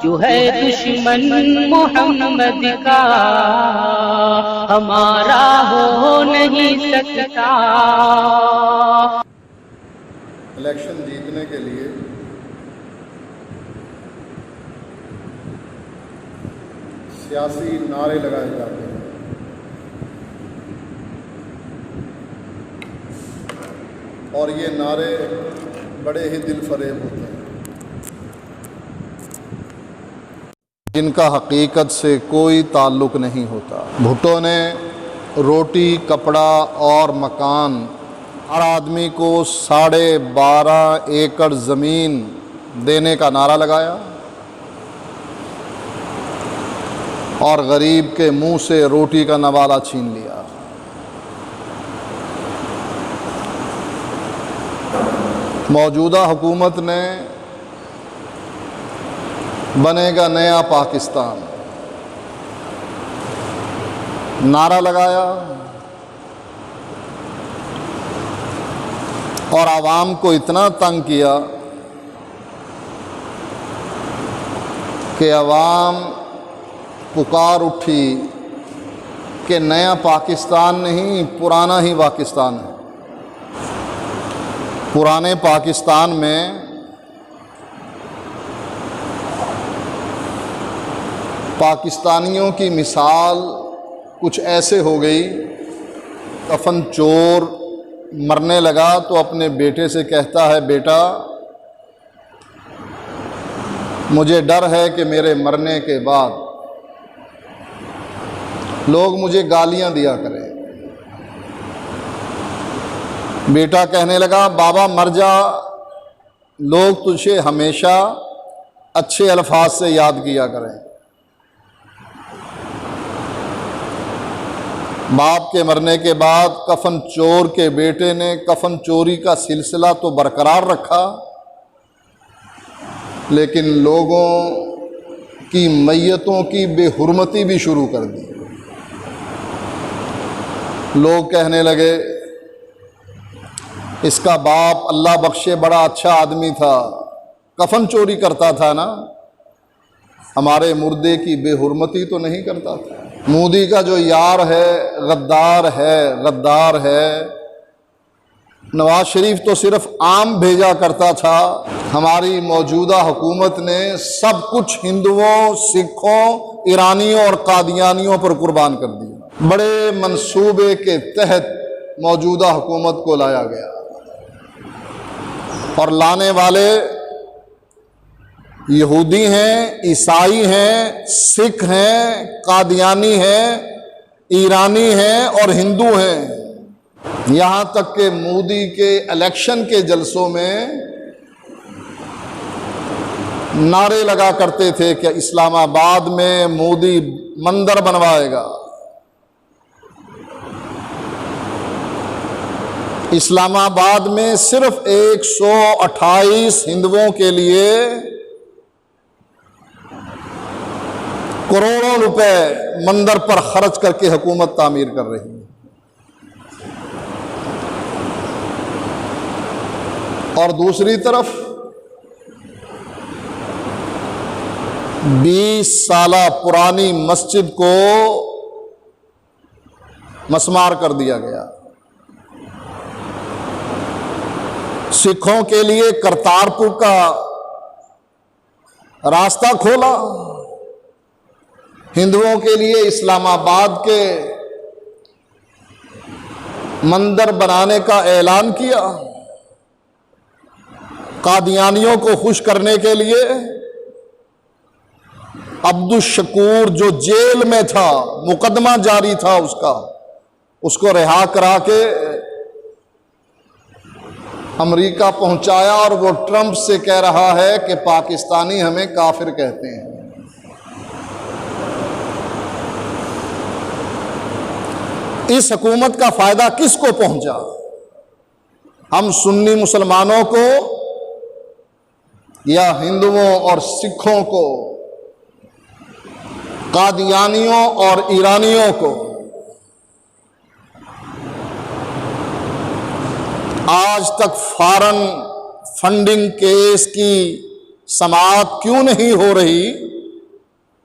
जो है दुश्मन मोहम्मद का हमारा हो नहीं सकता। इलेक्शन जीतने के लिए सियासी नारे लगाए जाते हैं और ये नारे बड़े ही दिल फरेब होते हैं, जिनका हकीकत से कोई ताल्लुक़ नहीं होता। भुट्टो ने रोटी, कपड़ा और मकान, हर आदमी को 12.5 एकड़ ज़मीन देने का नारा लगाया और गरीब के मुंह से रोटी का नवाला छीन लिया। मौजूदा हुकूमत ने बनेगा नया पाकिस्तान नारा लगाया और आवाम को इतना तंग किया कि आवाम पुकार उठी कि नया पाकिस्तान नहीं, पुराना ही पाकिस्तान है। पुराने पाकिस्तान में पाकिस्तानियों की मिसाल कुछ ऐसे हो गई, कफन चोर मरने लगा तो अपने बेटे से कहता है, बेटा मुझे डर है कि मेरे मरने के बाद लोग मुझे गालियां दिया करें। बेटा कहने लगा, बाबा मर जा, लोग तुझे हमेशा अच्छे अल्फाज से याद किया करें। बाप के मरने के बाद कफन चोर के बेटे ने कफन चोरी का सिलसिला तो बरकरार रखा, लेकिन लोगों की मैयतों की बेहुरमती भी शुरू कर दी। लोग कहने लगे, इसका बाप अल्लाह बख्शे बड़ा अच्छा आदमी था, कफन चोरी करता था ना, हमारे मुर्दे की बेहुरमती तो नहीं करता था। मोदी का जो यार है गद्दार है। नवाज शरीफ तो सिर्फ आम भेजा करता था। हमारी मौजूदा हुकूमत ने सब कुछ हिंदुओं, सिखों, ईरानियों और कादियानियों पर कुर्बान कर दिया। बड़े मंसूबे के तहत मौजूदा हुकूमत को लाया गया और लाने वाले यहूदी हैं, ईसाई हैं, सिख हैं, कादियानी हैं, ईरानी हैं और हिंदू हैं। यहाँ तक कि मोदी के इलेक्शन के जलसों में नारे लगा करते थे कि इस्लामाबाद में मोदी मंदिर बनवाएगा, इस्लामाबाद में सिर्फ 128 हिंदुओं के लिए करोड़ों रुपए मंदिर पर खर्च करके हुकूमत तामीर कर रही है। और दूसरी तरफ 20 साला पुरानी मस्जिद को मसमार कर दिया गया। सिखों के लिए करतारपुर का रास्ता खोला, हिंदुओं के लिए इस्लामाबाद के मंदिर बनाने का ऐलान किया। कादियानियों को खुश करने के लिए अब्दुल शकूर जो जेल में था, मुकदमा जारी था उसको रिहा करा के अमेरिका पहुंचाया और वो ट्रंप से कह रहा है कि पाकिस्तानी हमें काफिर कहते हैं। इस हुकूमत का फायदा किसको पहुंचा? हम सुन्नी मुसलमानों को या हिंदुओं और सिखों को, कादियानियों और ईरानियों को? आज तक फॉरेन फंडिंग केस की समाअत क्यों नहीं हो रही?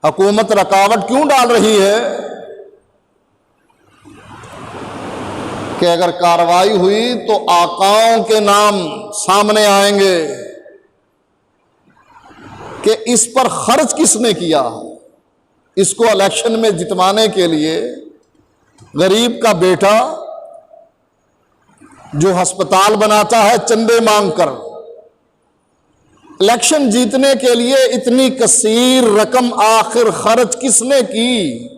हुकूमत रुकावट क्यों डाल रही है कि अगर कार्रवाई हुई तो आकाओं के नाम सामने आएंगे कि इस पर खर्च किसने किया। इसको इलेक्शन में जितवाने के लिए गरीब का बेटा जो अस्पताल बनाता है चंदे मांगकर, इलेक्शन जीतने के लिए इतनी कसीर रकम आखिर खर्च किसने की।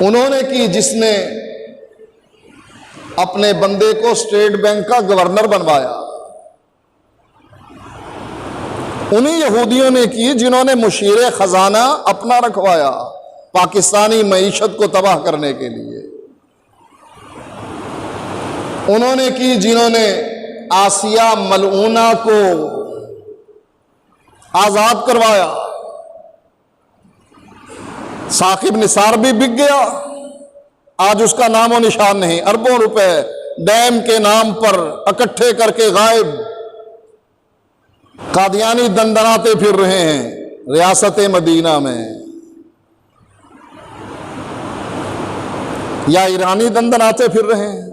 उन्होंने की जिसने अपने बंदे को स्टेट बैंक का गवर्नर बनवाया। उन्हीं यहूदियों ने की जिन्होंने मुशीर खजाना अपना रखवाया पाकिस्तानी मईशत को तबाह करने के लिए। उन्होंने की जिन्होंने आसिया मलऊना को आजाद करवाया। साकिब निसार भी बिक गया, आज उसका नामो निशान नहीं। अरबों रुपए डैम के नाम पर इकट्ठे करके गायब। कादियानी दंदनाते फिर रहे हैं रियासत मदीना में, या ईरानी दंदनाते फिर रहे हैं।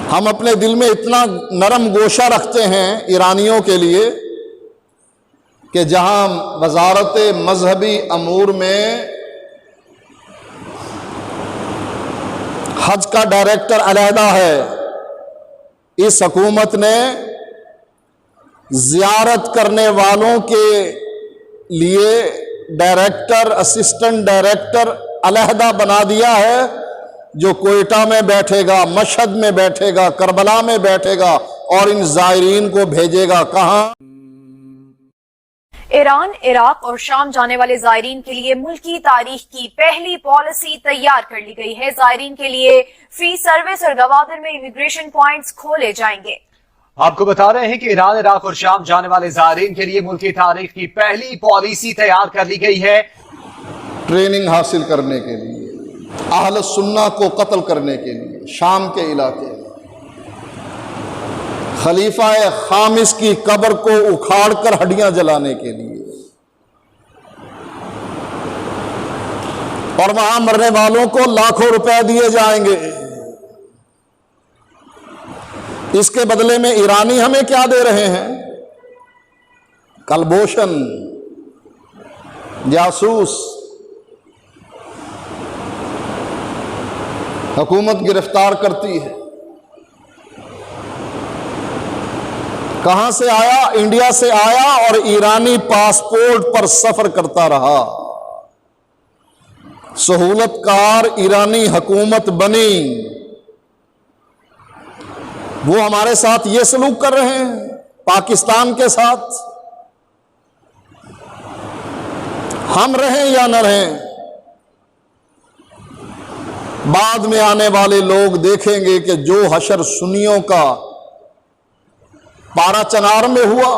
हम अपने दिल में इतना नरम गोशा रखते हैं ईरानियों के लिए कि जहां वजारत मजहबी अमूर में हज का डायरेक्टर अलहदा है, इस हुकूमत ने जियारत करने वालों के लिए डायरेक्टर, असिस्टेंट डायरेक्टर अलहदा बना दिया है, जो कोयटा में बैठेगा, मशहद में बैठेगा, करबला में बैठेगा और इन जायरीन को भेजेगा कहां। ईरान, इराक और शाम जाने वाले जायरीन के लिए मुल्की तारीख की पहली पॉलिसी तैयार कर ली गई है। जायरीन के लिए फ्री सर्विस और गवादर में इमिग्रेशन पॉइंट्स खोले जाएंगे। आपको बता रहे हैं कि ईरान, इराक और शाम जाने वाले जायरीन के लिए मुल्की तारीख की पहली पॉलिसी तैयार कर ली गई है। ट्रेनिंग हासिल करने के लिए, अहल सुन्ना को कत्ल करने के लिए शाम के इलाके में खलीफा खामिस की कब्र को उखाड़कर हड्डियां जलाने के लिए, और वहां मरने वालों को लाखों रुपए दिए जाएंगे। इसके बदले में ईरानी हमें क्या दे रहे हैं? कलबोशन, जासूस। हुकूमत गिरफ्तार करती है। कहां से आया? इंडिया से आया और ईरानी पासपोर्ट पर सफर करता रहा। सहूलतकार ईरानी हुकूमत बनी। वो हमारे साथ ये सलूक कर रहे हैं पाकिस्तान के साथ। हम रहें या न रहें, बाद में आने वाले लोग देखेंगे कि जो हशर सुन्नियों का पारा चनार में हुआ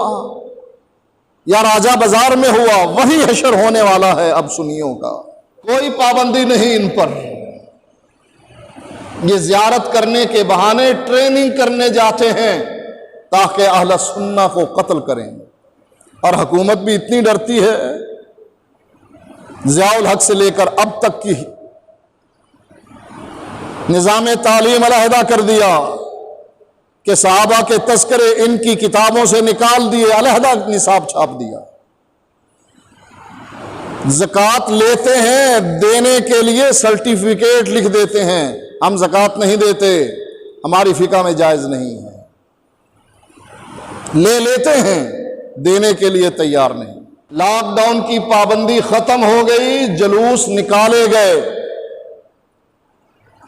या राजा बाजार में हुआ, वही हशर होने वाला है अब सुन्नियों का। कोई पाबंदी नहीं इन पर। ये जियारत करने के बहाने ट्रेनिंग करने जाते हैं ताकि अहले सुन्ना को कत्ल करें। और हुकूमत भी इतनी डरती है, ज़ियाउल हक से लेकर अब तक की निज़ाम तालीम अलहदा कर दिया कि सहाबा के तस्करे इनकी किताबों से निकाल दिए, अलहदा निसाब छाप दिया। ज़कात लेते हैं, देने के लिए सर्टिफिकेट लिख देते हैं, हम ज़कात नहीं देते, हमारी फिका में जायज़ नहीं है। ले लेते हैं, देने के लिए तैयार नहीं। लॉकडाउन की पाबंदी खत्म हो गई, जुलूस निकाले गए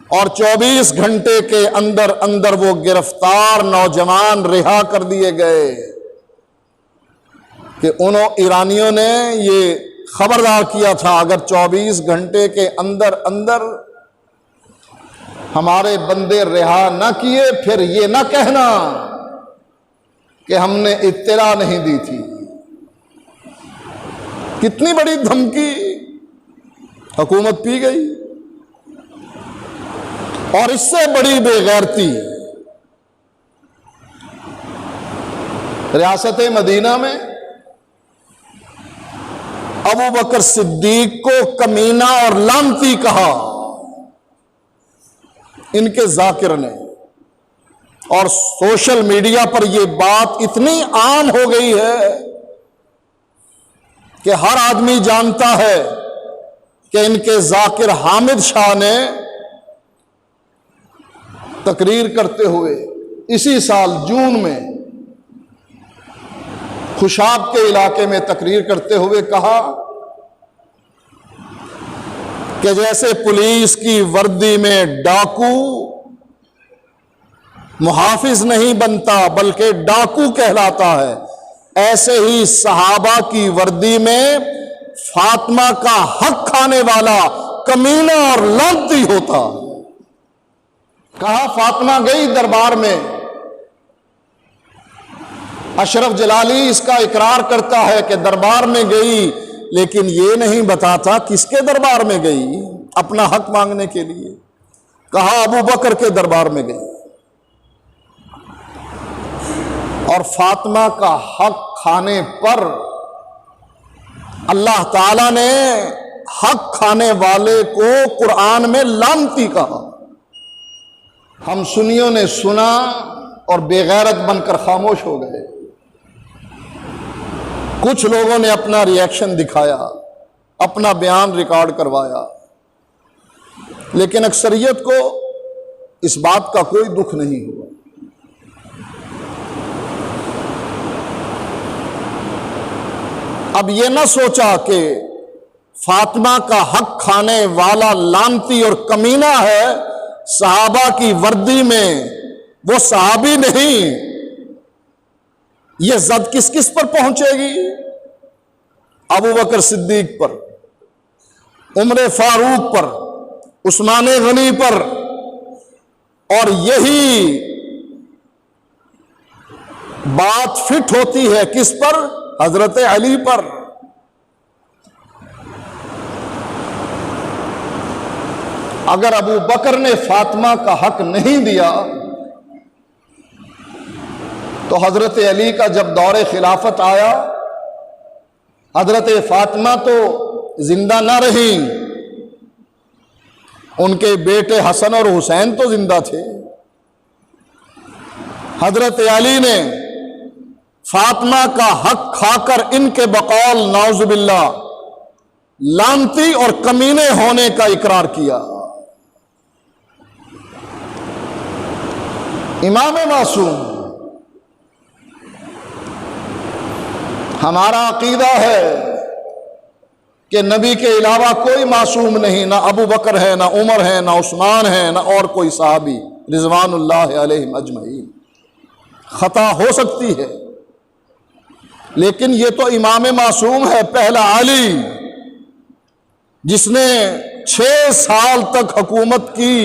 और 24 घंटे के अंदर अंदर वो गिरफ्तार नौजवान रिहा कर दिए गए कि उन ईरानियों ने ये खबरदार किया था, अगर 24 घंटे के अंदर अंदर हमारे बंदे रिहा न किए, फिर ये न कहना कि हमने इत्तला नहीं दी थी। कितनी बड़ी धमकी हुकूमत पी गई। और इससे बड़ी बेगैरती रियासत मदीना में अबू बकर सिद्दीक को कमीना और लानती कहा इनके जाकिर ने, और सोशल मीडिया पर यह बात इतनी आम हो गई है कि हर आदमी जानता है कि इनके जाकिर हामिद शाह ने तकरीर करते हुए इसी साल जून में खुशाब के इलाके में तकरीर करते हुए कहा कि जैसे पुलिस की वर्दी में डाकू मुहाफिज नहीं बनता बल्कि डाकू कहलाता है, ऐसे ही सहाबा की वर्दी में फातिमा का हक खाने वाला कमीना और लानती होता। कहा फातिमा गई दरबार में, अशरफ जलाली इसका इकरार करता है कि दरबार में गई, लेकिन यह नहीं बताता किसके दरबार में गई अपना हक मांगने के लिए। कहा अबू बकर के दरबार में गई, और फातिमा का हक खाने पर अल्लाह ताला ने हक खाने वाले को कुरान में लानती कहा। हम सुन्नियों ने सुना और बेगैरत बनकर खामोश हो गए। कुछ लोगों ने अपना रिएक्शन दिखाया, अपना बयान रिकॉर्ड करवाया, लेकिन अक्सरियत को इस बात का कोई दुख नहीं हुआ। अब यह ना सोचा कि फातिमा का हक खाने वाला लानती और कमीना है सहाबा की वर्दी में, वो सहाबी नहीं। यह जद किस किस पर पहुंचेगी? अबू बकर सिद्दीक पर, उमर फारूक पर, उस्मान गनी पर, और यही बात फिट होती है किस पर? हजरत अली पर। अगर अबू बकर ने फातिमा का हक नहीं दिया तो हजरत अली का जब दौरे खिलाफत आया, हजरत फातिमा तो जिंदा ना रही, उनके बेटे हसन और हुसैन तो जिंदा थे। हजरत अली ने फातिमा का हक खाकर इनके बकौल नाउजुबिल्लाह लानती और कमीने होने का इकरार किया। इमाम मासूम, हमारा अकीदा है कि नबी के अलावा कोई मासूम नहीं, ना अबू बकर है, ना उमर है, ना उस्मान है, ना और कोई सहाबी रिजवानुल्लाह अलैहिम अजमईन। खता हो सकती है, लेकिन ये तो इमाम मासूम है, पहला अली, जिसने 6 साल तक हुकूमत की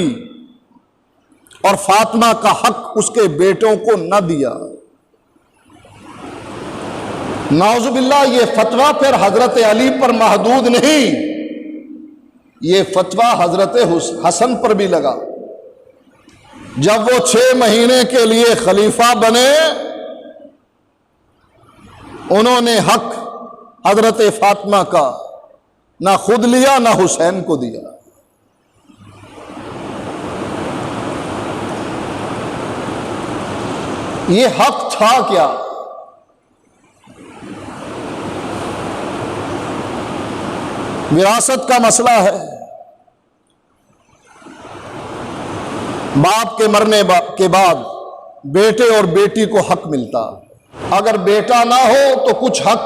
और फातिमा का हक उसके बेटों को न दिया। नाउजुबिल्लाह, ये फतवा फिर हजरत अली पर महदूद नहीं, ये फतवा हजरत हसन पर भी लगा। जब वो 6 महीने के लिए खलीफा बने, उन्होंने हक हजरत फातिमा का ना खुद लिया ना हुसैन को दिया। ये हक था क्या? विरासत का मसला है। बाप के मरने के बाद बेटे और बेटी को हक मिलता। अगर बेटा ना हो तो कुछ हक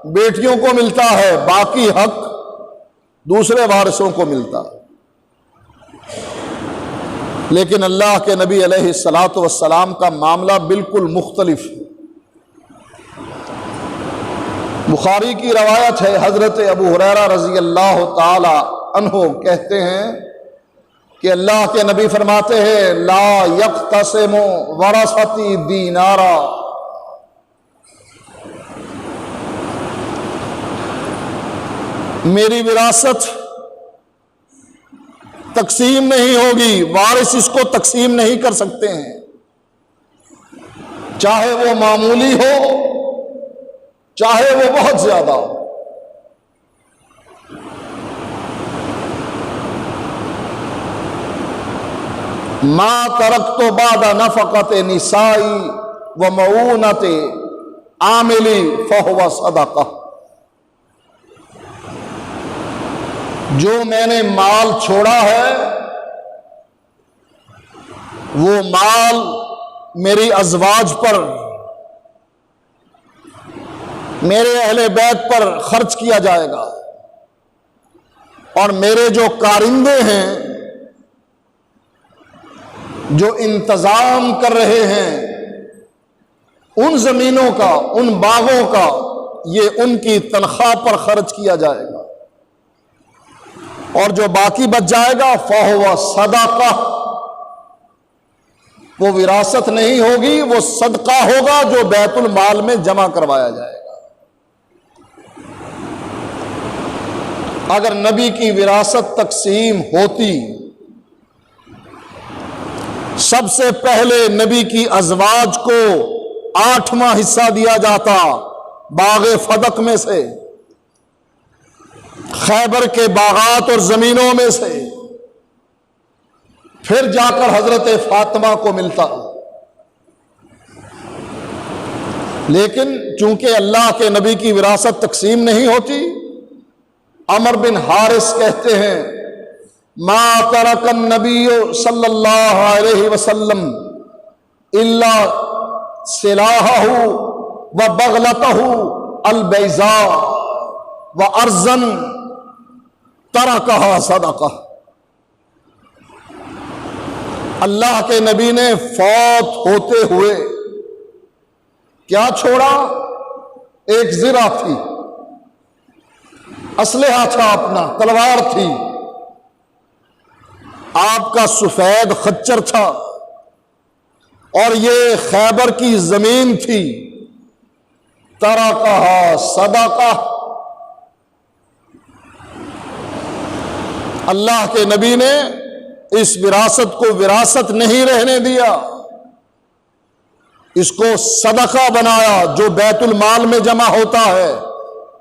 बेटियों को मिलता है, बाकी हक दूसरे वारिसों को मिलता। लेकिन अल्लाह के नबी अलैहिस्सलातु वस्सलाम का मामला बिल्कुल मुख्तलिफ है। बुखारी की रवायत है, हजरत अबू हुरैरा रजी अल्लाह ताला अन्हु कहते हैं कि अल्लाह के नबी फरमाते हैं, ला यक्तसिमु वरसती दीनारा, मेरी विरासत तकसीम नहीं होगी, वारिस इसको तकसीम नहीं कर सकते हैं। चाहे वो मामूली हो, चाहे वो बहुत ज्यादा हो। मा तरक्तो बादा नफकत निसाई व मऊनत आमिली फहुवा सदका। जो मैंने माल छोड़ा है वो माल मेरी अज़वाज पर, मेरे अहले बैत पर खर्च किया जाएगा, और मेरे जो कारिंदे हैं, जो इंतजाम कर रहे हैं उन जमीनों का, उन बागों का, ये उनकी तनख्वाह पर खर्च किया जाएगा, और जो बाकी बच जाएगा फहुवा सदका, वो विरासत नहीं होगी, वो सदका होगा जो बैतुल माल में जमा करवाया जाएगा। अगर नबी की विरासत तकसीम होती, सबसे पहले नबी की अज़वाज को 8वां हिस्सा दिया जाता बाग़े फदक में से, खैबर के बागात और जमीनों में से, फिर जाकर हजरत फातिमा को मिलता। लेकिन चूंकि अल्लाह के नबी की विरासत तकसीम नहीं होती, अमर बिन हारिस कहते हैं, मा तरकन नबी सल्लल्लाहु अलैहि वसल्लम इल्ला सिलाहहु व बगलतहु अलबैज़ा व अर्जन तरकहा सदका। अल्लाह के नबी ने फौत होते हुए क्या छोड़ा? एक ज़िरा थी, असलहा था अपना, तलवार थी, आपका सफेद खच्चर था, और ये खैबर की जमीन थी। तरकहा सदका। अल्लाह के नबी ने इस विरासत को विरासत नहीं रहने दिया, इसको सदका बनाया जो बैतुल माल में जमा होता है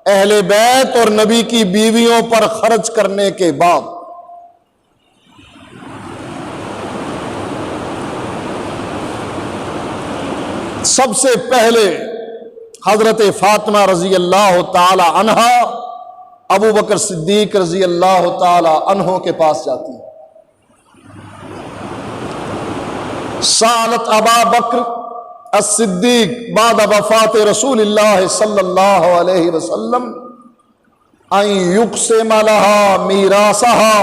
अहले बैत और नबी की बीवियों पर खर्च करने के बाद। सबसे पहले हजरत फातिमा रजी अल्लाह ताला अन्हा अबू बकर सिद्दीक रजी अल्लाह ताला अन्हों के पास जाती है। सालत अबा बकर as-सिद्दीक बाद वफात रसूलिल्लाह सल्लल्लाहु अलैहि वसल्लम अन युक़सिम लहा मीरासहा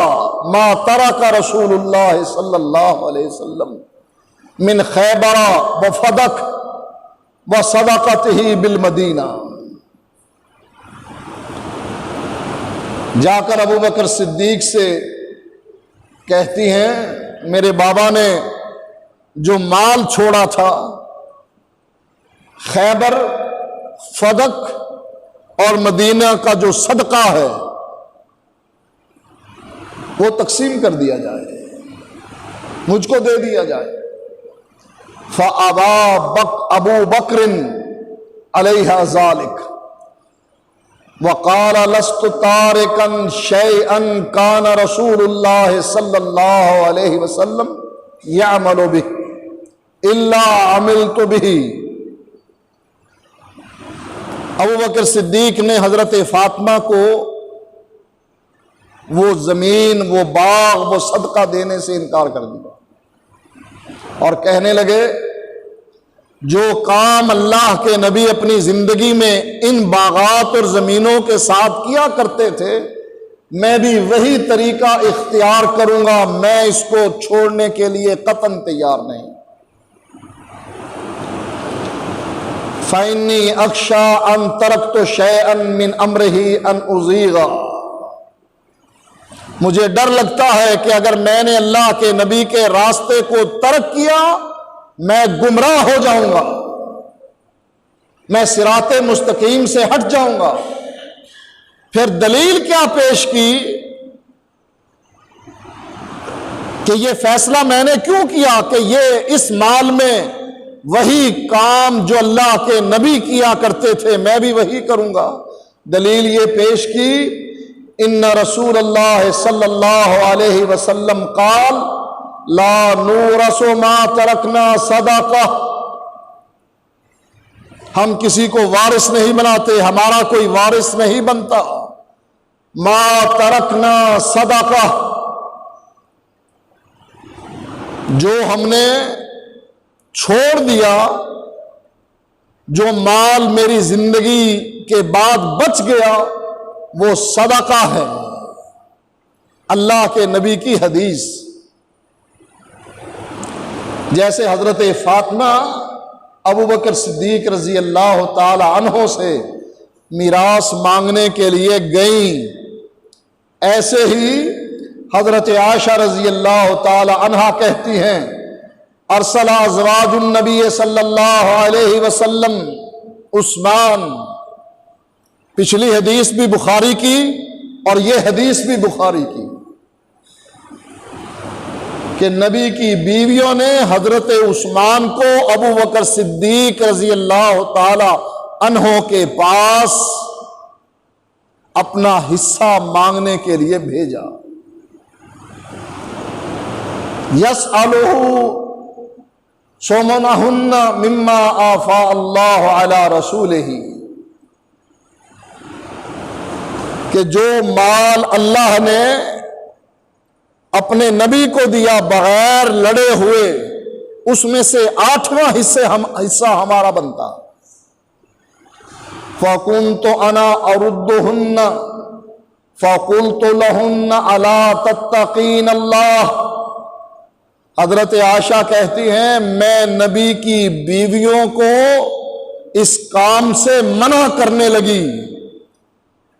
मा तरक रसूलुल्लाह सल्लल्लाहु अलैहि वसल्लम मिन खैबरा व फदक व सदक़तिही बिल मदीना। जाकर अबू बकर सिद्दीक से कहती हैं, मेरे बाबा ने जो माल छोड़ा था खैबर, फदक और मदीना का जो सदका है वो तकसीम कर दिया जाए, मुझको दे दिया जाए। फ़अबा अबू बकरिन अलैहा ज़ालिक वक़ाल लस्तु तारिकन शैअन कान रसूलुल्लाह सल्लल्लाहु अलैहि वसल्लम यअमलु बिही इल्ला अमिलतु बिही। अबू बकर सिद्दीक ने हजरत फातिमा को वो जमीन, वो बाग, वो सदका देने से इनकार कर दिया और कहने लगे, जो काम अल्लाह के नबी अपनी जिंदगी में इन बागात और जमीनों के साथ किया करते थे, मैं भी वही तरीका इख्तियार करूंगा, मैं इसको छोड़ने के लिए कतन तैयार नहीं। फ़इन्नी अख्शा अन तरक्तु शैअन मिन अम्रिही अन उज़ीगा। मुझे डर लगता है कि अगर मैंने अल्लाह के नबी के रास्ते को तर्क किया, मैं गुमराह हो जाऊंगा, मैं सिराते मुस्तकीम से हट जाऊंगा। फिर दलील क्या पेश की कि ये फैसला मैंने क्यों किया कि ये इस माल में वही काम जो अल्लाह के नबी किया करते थे मैं भी वही करूंगा। दलील ये पेश की, इन्ना रसूल अल्लाह सल्लल्लाहु अलैहि वसल्लम काल ला नूरसो मा तरकना सदका, हम किसी को वारिस नहीं बनाते, हमारा कोई वारिस नहीं बनता। मा तरकना सदका, जो हमने छोड़ दिया, जो माल मेरी जिंदगी के बाद बच गया, वो सदका है। अल्लाह के नबी की हदीस। जैसे हजरत फातिमा अबू बकर सिद्दीक रजी अल्लाह ताला अन्हो से मीरास मांगने के लिए गई, ऐसे ही हजरत आयशा रजी अल्लाह ताला अन्हा कहती हैं, अरसला अज़वाजुन नबी सल्लल्लाहु अलैहि वसल्लम उस्मान। पिछली हदीस भी बुखारी की और ये हदीस भी बुखारी की कि नबी की बीवियों ने हजरत उस्मान को अबू बकर सिद्दीक रजी अल्लाह ताला अन्हो के पास अपना हिस्सा मांगने के लिए भेजा। यसअलुहु सोमनहुन्ना मिम्मा आफा अल्लाह अला रसूलिही, कि जो माल अल्लाह ने अपने नबी को दिया बगैर लड़े हुए, उसमें से 8वां हिस्सा हमारा बनता। फ़कुन्तु अना अरुद्दुहुन्ना फ़कुल्तु लहुन्ना अला तत्तक़ीन अल्लाह। हजरत आयशा कहती हैं, मैं नबी की बीवियों को इस काम से मना करने लगी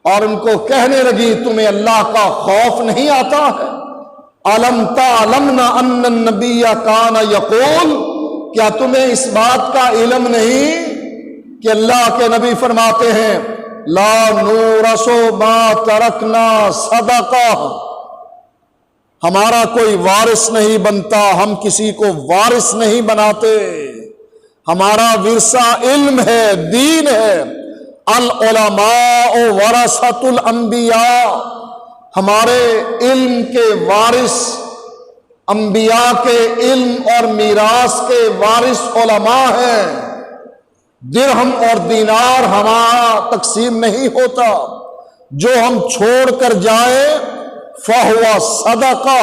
और उनको कहने लगी, तुम्हें अल्लाह का खौफ नहीं आता है? अलम तालमना अन्न नबिय्या काना यक़ूल, क्या तुम्हें इस बात का इल्म नहीं कि अल्लाह के नबी फरमाते हैं, ला नूरसो मा तरकना सदका, हमारा कोई वारिस नहीं बनता, हम किसी को वारिस नहीं बनाते, हमारा विरसा इल्म है, दीन है। अल उलमाओ वरसतुल अंबिया, हमारे इल्म के वारिस, अंबिया के इल्म और मीरास के वारिस उलमा हैं। दिरहम और दीनार हमारा तकसीम नहीं होता, जो हम छोड़ कर जाए फहुआ सदका,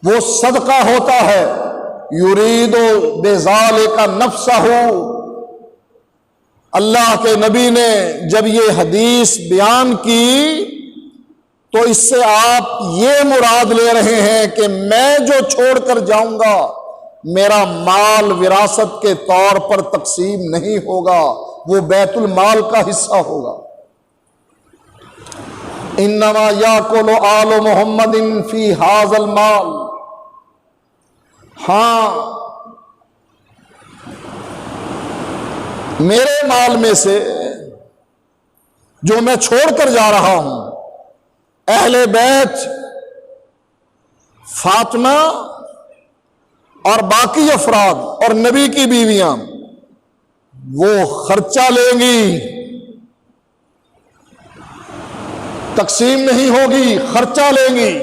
वो सदका होता है। युरीदो बेजालिका नफ्सहू, अल्लाह के नबी ने जब ये हदीस बयान की तो इससे आप ये मुराद ले रहे हैं कि मैं जो छोड़ कर जाऊंगा, मेरा माल विरासत के तौर पर तकसीम नहीं होगा, वो बैतुल माल का हिस्सा होगा। इन्नमा याकुलु आलु मुहम्मदिन फी हाज़ल माल, हाँ मेरे माल में से जो मैं छोड़ कर जा रहा हूं, अहले बैत फातिमा और बाकी अफराद और नबी की बीवियां वो खर्चा लेंगी, तकसीम नहीं होगी, खर्चा लेंगी।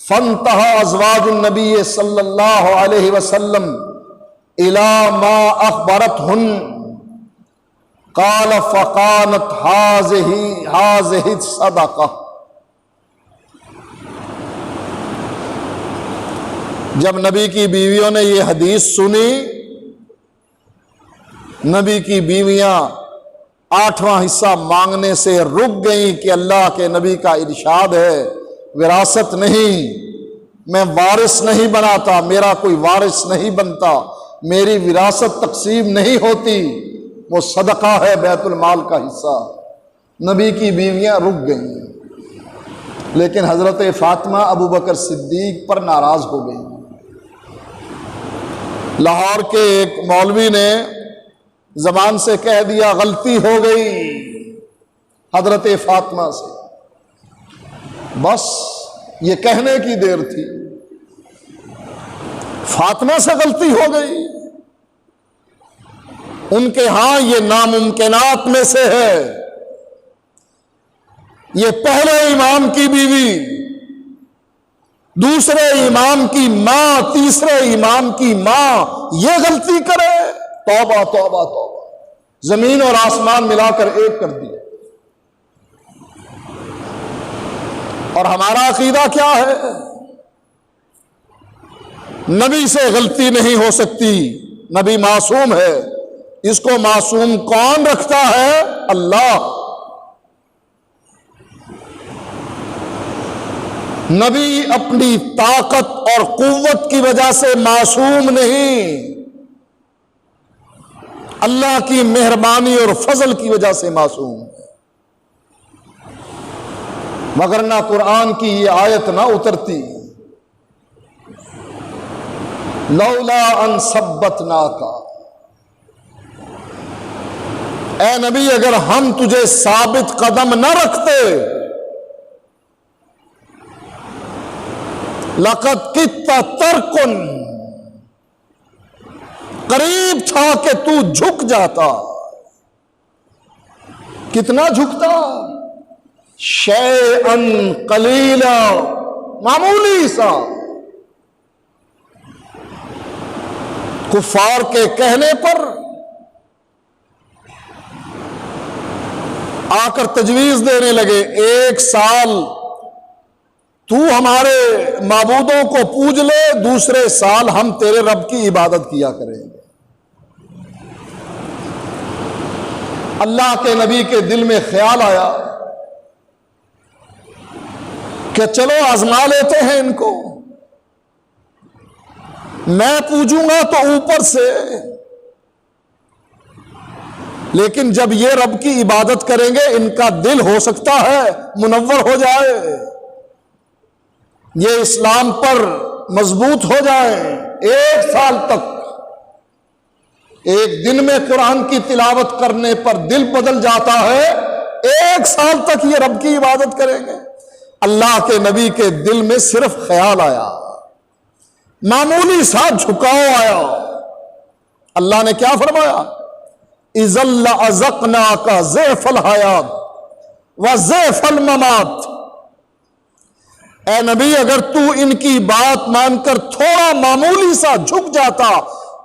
फंतहा अज़वाजुन नबी सल्लल्लाहु अलैहि वसल्लम इला मा अखबरतहुन काल फ़कानत हाज़िही सदका। जब नबी की बीवियों ने ये हदीस सुनी, नबी की बीवियां 8वां हिस्सा मांगने से रुक गई कि अल्लाह के नबी का इरशाद है, विरासत नहीं, मैं वारिस नहीं बनाता, मेरा कोई वारिस नहीं बनता, मेरी विरासत तकसीम नहीं होती, वो सदका है, बैतुल माल का हिस्सा। नबी की बीवियां रुक गई, लेकिन हजरत फातिमा अबू बकर सिद्दीक पर नाराज हो गई। लाहौर के एक मौलवी ने जबान से कह दिया, गलती हो गई हजरत फातिमा से, बस ये कहने की देर थी। फातिमा से गलती हो गई, उनके यहां ये नामुमकिनात में से है। ये पहले इमाम की बीवी, दूसरे इमाम की मां, तीसरे इमाम की मां ये गलती करे, तौबा तौबा तौबा, जमीन और आसमान मिलाकर एक कर दिए। और हमारा अकीदा क्या है? नबी से गलती नहीं हो सकती, नबी मासूम है। इसको मासूम कौन रखता है? अल्लाह। नबी अपनी ताकत और कुव्वत की वजह से मासूम नहीं, अल्लाह की मेहरबानी और फजल की वजह से मासूम है। मगर ना कुरान की ये आयत ना उतरती, लौला अन सब्बतना का, ए नबी अगर हम तुझे साबित कदम न रखते, लक़द कित्ता तरकुन, करीब था कि तू झुक जाता। कितना झुकता? शैअन कलीला, मामूली सा। कुफार के कहने पर आकर तजवीज देने लगे, 1 साल तू हमारे माबूदों को पूज ले, दूसरे साल हम तेरे रब की इबादत किया करेंगे। अल्लाह के नबी के दिल में ख्याल आया कि चलो आजमा लेते हैं इनको, मैं पूजूंगा तो ऊपर से, लेकिन जब ये रब की इबादत करेंगे इनका दिल हो सकता है मुनव्वर हो जाए, ये इस्लाम पर मजबूत हो जाए। 1 साल तक, एक दिन में कुरान की तिलावत करने पर दिल बदल जाता है, 1 साल तक ये रब की इबादत करेंगे। अल्लाह के नबी के दिल में सिर्फ ख्याल आया, मामूली सा झुकाव आया। अल्लाह ने क्या फरमाया? इज़ल्ला अज़क़ना का ज़ैफ़ल हयात व ज़ैफ़ल ममात। ए नबी अगर तू इनकी बात मानकर थोड़ा मामूली सा झुक जाता,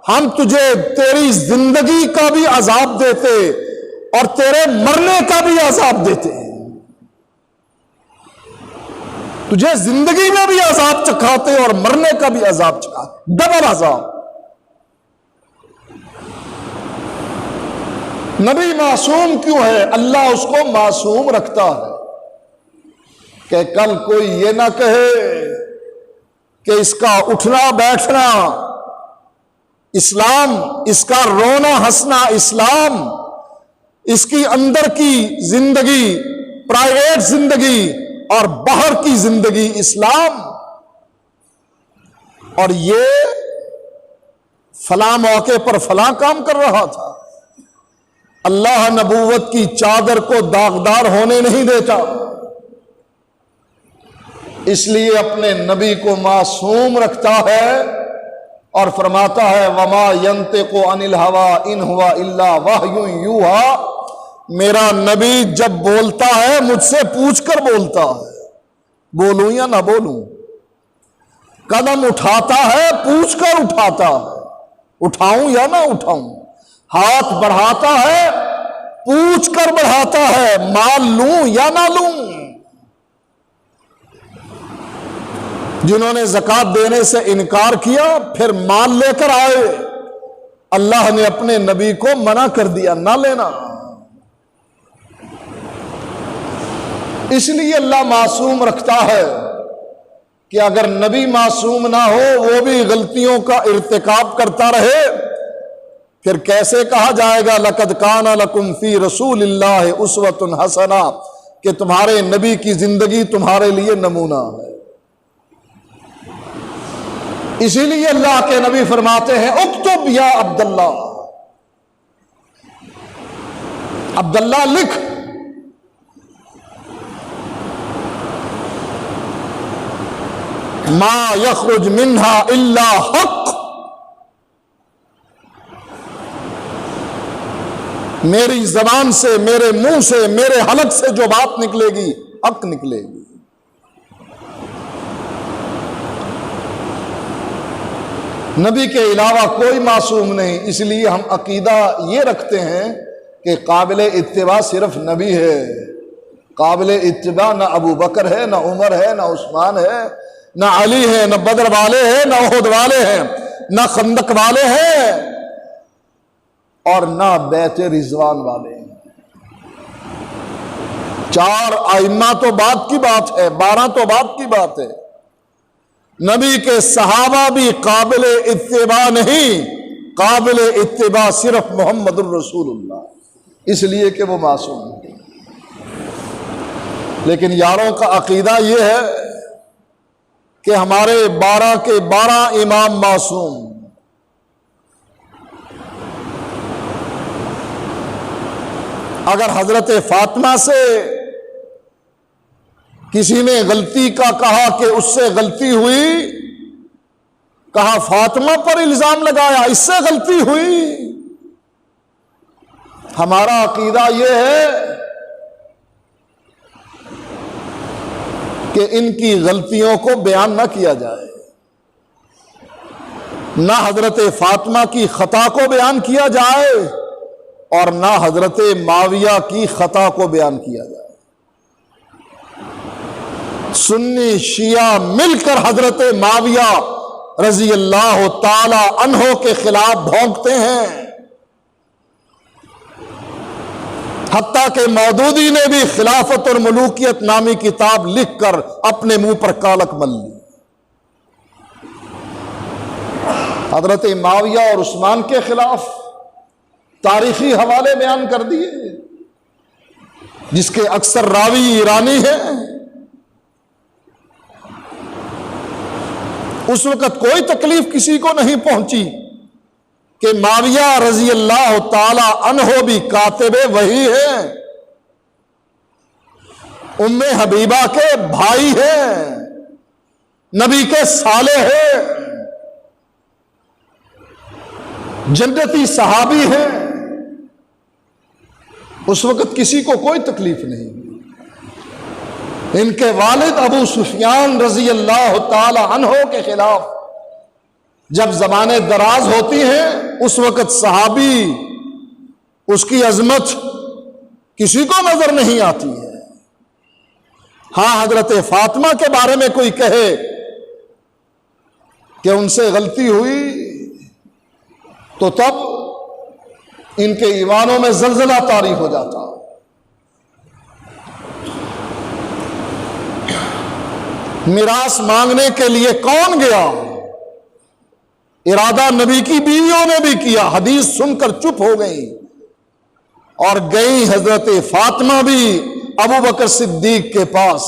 हम तुझे तेरी जिंदगी का भी अजाब देते और तेरे मरने का भी अजाब देते। तुझे जिंदगी में भी अजाब चखाते और मरने का भी अजाब चखाते, डबल अजाब। नबी मासूम क्यों है? अल्लाह उसको मासूम रखता है कि कल कोई ये ना कहे कि इसका उठना बैठना इस्लाम, इसका रोना हंसना इस्लाम, इसकी अंदर की जिंदगी, प्राइवेट जिंदगी और बाहर की जिंदगी इस्लाम। और ये फलां मौके पर फलां काम कर रहा था। अल्लाह नबूवत की चादर को दागदार होने नहीं देता, इसलिए अपने नबी को मासूम रखता है और फरमाता है वमा यंतिकु अनिल हवा इन हुवा इल्ला वह्युन यूहा। मेरा नबी जब बोलता है मुझसे पूछकर बोलता है, बोलूं या ना बोलूं। कदम उठाता है पूछकर उठाता है, उठाऊं या ना उठाऊं। हाथ बढ़ाता है पूछकर बढ़ाता है, माल लूं या ना लूं। जिन्होंने ज़कात देने से इनकार किया फिर माल लेकर आए, अल्लाह ने अपने नबी को मना कर दिया ना लेना। इसलिए अल्लाह मासूम रखता है कि अगर नबी मासूम ना हो, वो भी गलतियों का इर्तिकाब करता रहे, फिर कैसे कहा जाएगा लक़द काना लकुम फी रसूलिल्लाहि उस्वतुन हसना, कि तुम्हारे नबी की जिंदगी तुम्हारे लिए नमूना है। इसीलिए अल्लाह के नबी फरमाते हैं उक्तुब या अब्दुल्ला, अब्दुल्ला लिख। मा यखरुज मिन्हा इल्ला हक, मेरी जबान से, मेरे मुंह से, मेरे हलक से जो बात निकलेगी हक निकलेगी। नबी के अलावा कोई मासूम नहीं। इसलिए हम अकीदा ये रखते हैं कि काबिल इत्तिबा सिर्फ नबी है। काबिल इत्तिबा न अबू बकर है, न उमर है, न उस्मान है, न अली है, न बदर वाले हैं, न उहद वाले हैं, न खंदक वाले हैं, और न बैत रिजवान वाले हैं। 4 आइम्मा तो बात की बात है, 12 तो बात की बात है। नबी के सहाबा भी काबिल इत्तिबा नहीं, काबिल इत्तिबा सिर्फ मोहम्मदुर रसूलुल्लाह, इसलिए कि वो मासूम है। लेकिन यारों का अकीदा यह है कि हमारे 12 के 12 इमाम मासूम। अगर हजरत फातिमा से किसी ने गलती का कहा कि उससे गलती हुई, कहा फातिमा पर इल्जाम लगाया, इससे गलती हुई। हमारा अकीदा यह है कि इनकी गलतियों को बयान न किया जाए, ना हजरत फातिमा की खता को बयान किया जाए और ना हजरत माविया की खता को बयान किया जाए। सुन्नी शिया मिलकर हजरत माविया रजी अल्लाह ताला अन्हो के खिलाफ भौंकते हैं। हत्ता के मौदूदी ने भी खिलाफत और मलूकियत नामी किताब लिखकर अपने मुंह पर कालक मल ली। हजरत माविया और उस्मान के खिलाफ तारीखी हवाले बयान कर दिए, जिसके अक्सर रावी ईरानी हैं। उस वक्त कोई तकलीफ किसी को नहीं पहुंची कि माविया रजी अल्लाह ताला अन्हो भी कातिबे वही है, उम्मे हबीबा के भाई हैं, नबी के साले हैं, जन्नती सहाबी हैं। उस वक्त किसी को कोई तकलीफ नहीं। इनके वालिद अबू सुफियान रजी अल्लाह ताला अन्हो के खिलाफ जब जमाने दराज होती हैं, उस वक्त सहाबी, उसकी अजमत किसी को नजर नहीं आती है। हां, हजरत फातिमा के बारे में कोई कहे कि उनसे गलती हुई, तो तब इनके ईमानों में जलजला तारी हो जाता। मिरास मांगने के लिए कौन गया? इरादा नबी की बीवियों ने भी किया, हदीस सुनकर चुप हो गई और गई हजरत फातिमा भी अबू बकर सिद्दीक के पास,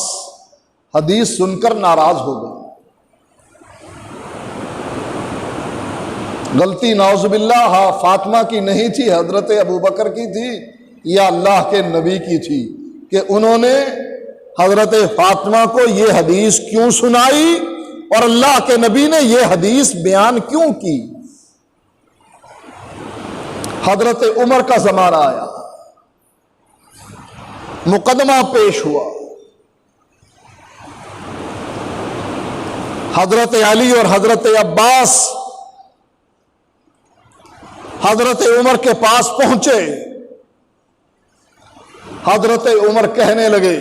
हदीस सुनकर नाराज हो गई। गलती नाउजुबिल्लाह फातिमा की नहीं थी, हजरत अबू बकर की थी या अल्लाह के नबी की थी कि उन्होंने हजरत फातिमा को यह हदीस क्यों सुनाई और अल्लाह के नबी ने यह हदीस बयान क्यों की। हजरत उमर का जमाना आया, मुकदमा पेश हुआ। हजरत अली और हजरत अब्बास हजरत उमर के पास पहुंचे। हजरत उमर कहने लगे,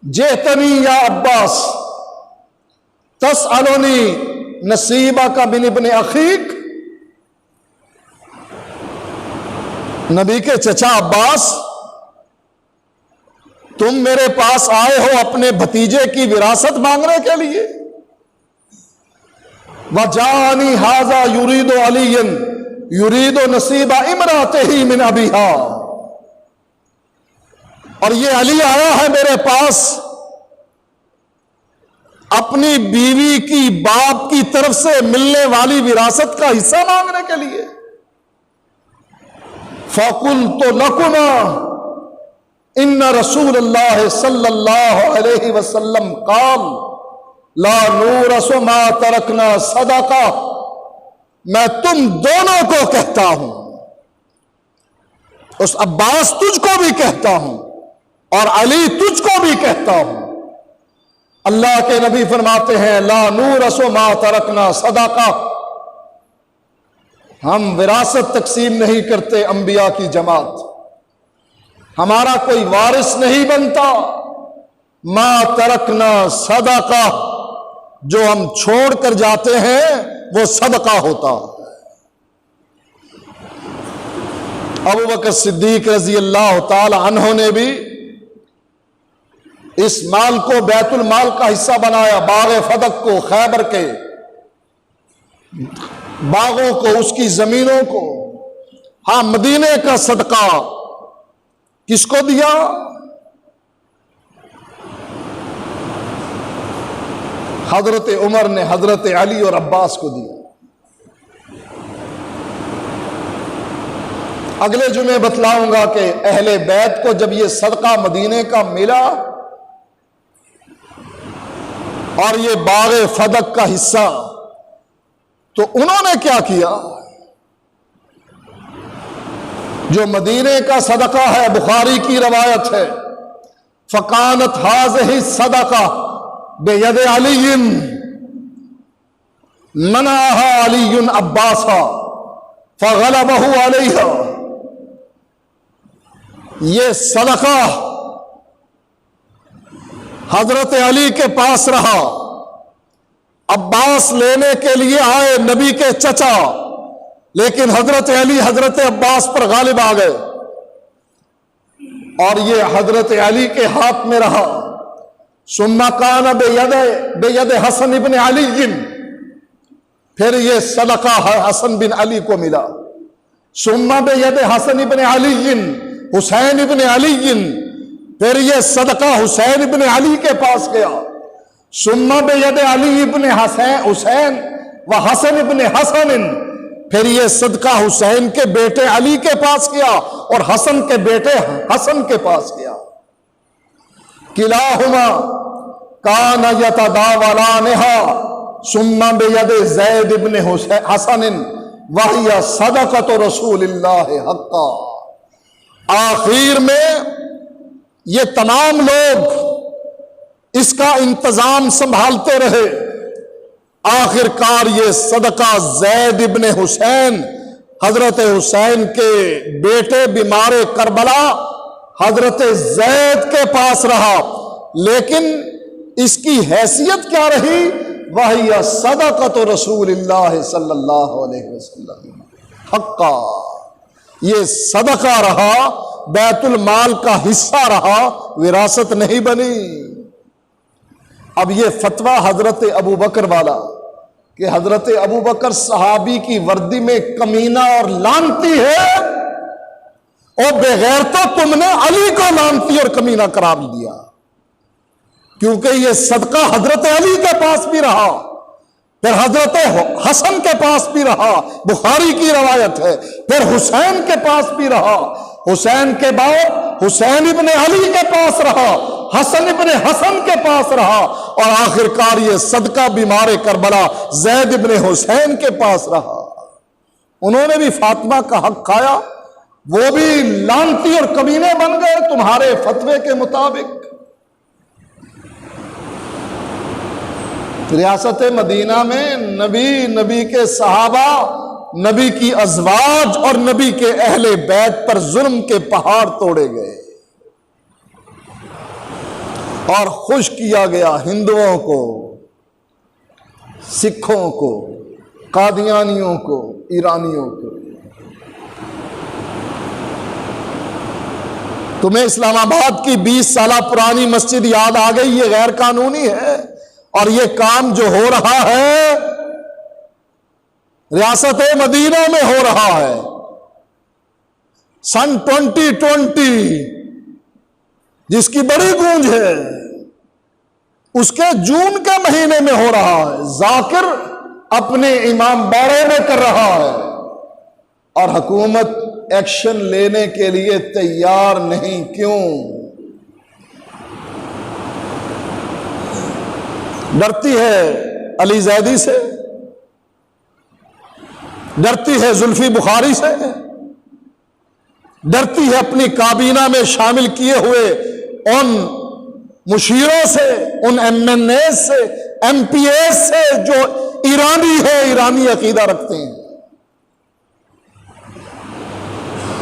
जेतनी या अब्बास तसअलुनी नसीबा का बिन इब्ने अखीक। नबी के चचा अब्बास, तुम मेरे पास आए हो अपने भतीजे की विरासत मांगने के लिए। वजानी हाजा युरीदो अलीयन युरीदो नसीबा इमराते ही मिन अबीहा। और ये अली आया है मेरे पास अपनी बीवी की बाप की तरफ से मिलने वाली विरासत का हिस्सा मांगने के लिए। फकुल तो लकुमा इन्ना रसूलुल्लाह सल्लल्लाहु अलैहि वसल्लम काल ला नूरसु मा तरकना सदका। मैं तुम दोनों को कहता हूं उस अब्बास तुझको भी कहता हूं और अली तुझको भी कहता हूं। अल्लाह के नबी फरमाते हैं, ला नूर असो मा तरकना सदाका, हम विरासत तकसीम नहीं करते अंबिया की जमात, हमारा कोई वारिस नहीं बनता। मा तरकना सदाका, जो हम छोड़ कर जाते हैं वो सदका होता है। अबू बकर सिद्दीक रजी अल्लाह ताला अन्हो ने भी इस माल को बैतुल माल का हिस्सा बनाया। बाग फदक को, खैबर के बागों को, उसकी जमीनों को। हाँ, मदीने का सदका किसको दिया? हजरत उमर ने हजरत अली और अब्बास को दिया। अगले जुमे बतलाऊंगा कि अहले बैत को जब ये सदका मदीने का मिला और ये बागे फदक का हिस्सा, तो उन्होंने क्या किया? जो मदीने का सदका है, बुखारी की रवायत है, फकानत हाज़िही सदका बेयद अलीन मनाहा अलीयुन अब्बासा फगलबहु अलैहा। ये सदका हजरत अली के पास रहा। अब्बास लेने के लिए आए, नबी के चचा, लेकिन हजरत अली हजरत अब्बास पर गालिब आ गए और ये हजरत अली के हाथ में रहा। सुम्मा कान बेयद हसन इब्न अली, फिर ये सदका हसन बिन अली को मिला। सुम्मा बेयद हसन इब्न अली हुसैन इब्न अली, फिर ये सदका हुसैन इब्न अली के पास गया। सुम्मा बेयद अली इब्न हुसैन व हसन इब्न हसन, फिर ये सदका हुसैन के बेटे अली के पास गया और हसन के बेटे हसन के पास गया। किलाहुमा कान यतदावलानहा सुम्मा बेयद ज़ैद इब्न हसन वहिया सदक़त रसूलिल्लाह हक़्क़ा। आखिर में ये तमाम लोग इसका इंतजाम संभालते रहे। आखिरकार ये सदका ज़ैद इब्न हुसैन, हजरत हुसैन के बेटे बीमारे करबला, हजरत ज़ैद के पास रहा। लेकिन इसकी हैसियत क्या रही? वही सदक़त रसूलिल्लाह सल्लल्लाहु अलैहि वसल्लम हक़्क़ा। ये सदका रहा, बैतुल माल का हिस्सा रहा, विरासत नहीं बनी। अब ये फतवा हजरत अबू बकर वाला कि हजरत अबू बकर सहाबी की वर्दी में कमीना और लानती है, और बगैर तो तुमने अली को लानती और कमीना करार दिया, क्योंकि ये सदका हजरत अली के पास भी रहा, फिर हजरत हसन के पास भी रहा, बुखारी की रवायत है, फिर हुसैन के पास भी रहा, हुसैन के बाद हुसैन इब्ने अली के पास रहा, हसन इब्ने हसन के पास रहा, और आखिरकार ये सदका बीमारे करबला ज़ैद इब्ने हुसैन के पास रहा। उन्होंने भी फातिमा का हक खाया, वो भी लानती और कमीने बन गए तुम्हारे फतवे के मुताबिक। रियासत मदीना में नबी के सहाबा, नबी की अज़वाज और नबी के अहले बैत पर जुल्म के पहाड़ तोड़े गए और खुश किया गया हिंदुओं को, सिखों को, कादियानियों को, ईरानियों को। तुम्हें इस्लामाबाद की 20 साल पुरानी मस्जिद याद आ गई? ये गैर कानूनी है, और ये काम जो हो रहा है रियासत मदीना में हो रहा है। सन 2020 जिसकी बड़ी गूंज है, उसके जून के महीने में हो रहा है। जाकिर अपने इमाम बाड़े में कर रहा है और हुकूमत एक्शन लेने के लिए तैयार नहीं। क्यों? डरती है अली ज़ैदी से, डरती है जुल्फी बुखारी से, डरती है अपनी काबीना में शामिल किए हुए उन मुशीरों से, उन MNA से, MPA से जो ईरानी है, ईरानी अकीदा रखते हैं।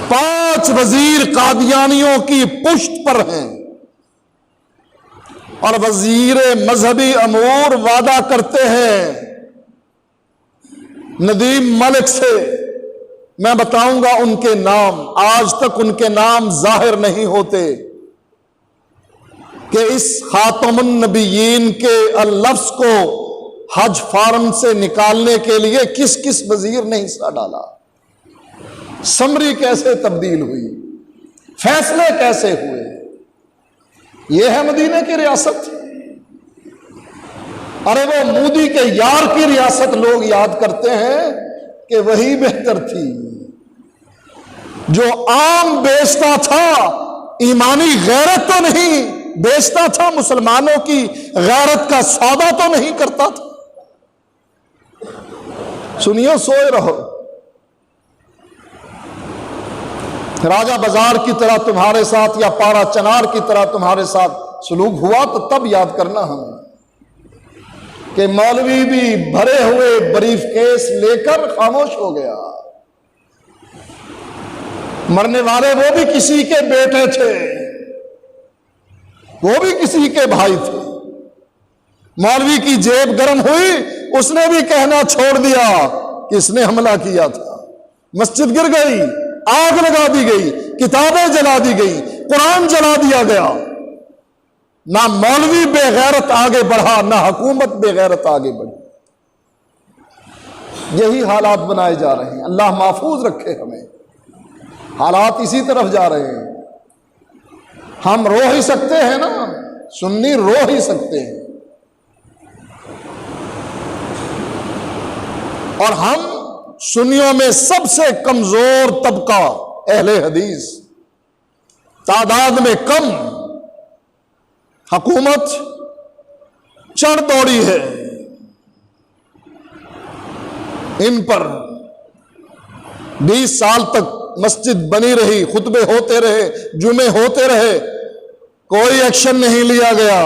5 वजीर कादियानियों की पुष्ट पर हैं और वजीर मजहबी अमूर वादा करते हैं नदीम मलिक से। मैं बताऊंगा उनके नाम, आज तक उनके नाम जाहिर नहीं होते कि इस खातमुन नबीयीन के लफ्ज को हज फार्म से निकालने के लिए किस किस वजीर ने हिस्सा डाला, समरी कैसे तब्दील हुई, फैसले कैसे हुए। यह है मदीने की रियासत। अरे वो मोदी के यार की रियासत लोग याद करते हैं कि वही बेहतर थी। जो आम बेचता था, ईमानी गैरत तो नहीं बेचता था, मुसलमानों की गैरत का सौदा तो नहीं करता था। सुनियो, सोए रहो। राजा बाजार की तरह तुम्हारे साथ या पारा चनार की तरह तुम्हारे साथ सलूक हुआ तो तब याद करना हमें कि मौलवी भी भरे हुए ब्रीफ केस लेकर खामोश हो गया। मरने वाले वो भी किसी के बेटे थे, वो भी किसी के भाई थे। मौलवी की जेब गर्म हुई, उसने भी कहना छोड़ दिया कि इसने हमला किया था। मस्जिद गिर गई, आग लगा दी गई, किताबें जला दी गई, कुरान जला दिया गया। ना मौलवी बेगैरत आगे बढ़ा, ना हुकूमत बेगैरत आगे बढ़ी। यही हालात बनाए जा रहे हैं। अल्लाह महफूज रखे हमें। हालात इसी तरफ जा रहे हैं। हम रो ही सकते हैं ना, सुन्नी रो ही सकते हैं। और हम सुन्नियों में सबसे कमजोर तबका अहले हदीस, तादाद में कम। हुकूमत चढ़ दौड़ी है इन पर। 20 साल तक मस्जिद बनी रही, खुतबे होते रहे, जुमे होते रहे, कोई एक्शन नहीं लिया गया।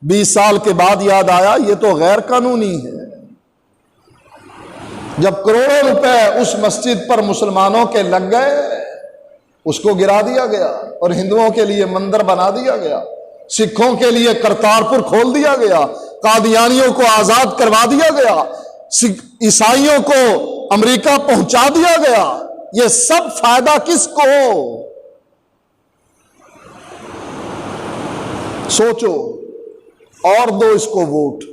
20 साल के बाद याद आया ये तो गैर कानूनी है। जब करोड़ों रुपए उस मस्जिद पर मुसलमानों के लग गए, उसको गिरा दिया गया और हिंदुओं के लिए मंदिर बना दिया गया, सिखों के लिए करतारपुर खोल दिया गया, कादियानियों को आजाद करवा दिया गया, ईसाइयों को अमेरिका पहुंचा दिया गया। ये सब फायदा किसको? सोचो और दो इसको वोट।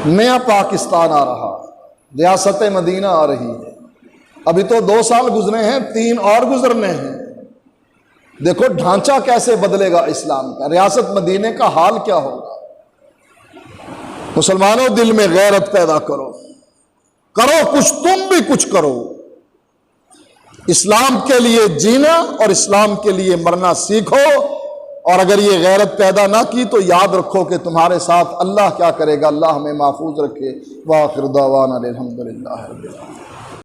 नया पाकिस्तान आ रहा, रियासत मदीना आ रही है। अभी तो 2 साल गुजरे हैं, 3 और गुजरने हैं। देखो ढांचा कैसे बदलेगा इस्लाम का, रियासत मदीने का हाल क्या होगा। मुसलमानों, दिल में गैरत पैदा करो, करो कुछ, तुम भी कुछ करो। इस्लाम के लिए जीना और इस्लाम के लिए मरना सीखो। और अगर ये गैरत पैदा ना की तो याद रखो कि तुम्हारे साथ अल्लाह क्या करेगा। अल्लाह हमें महफूज रखे। वाखिर दावाना अल्हम्दुलिल्लाह रब्बिल आलमीन।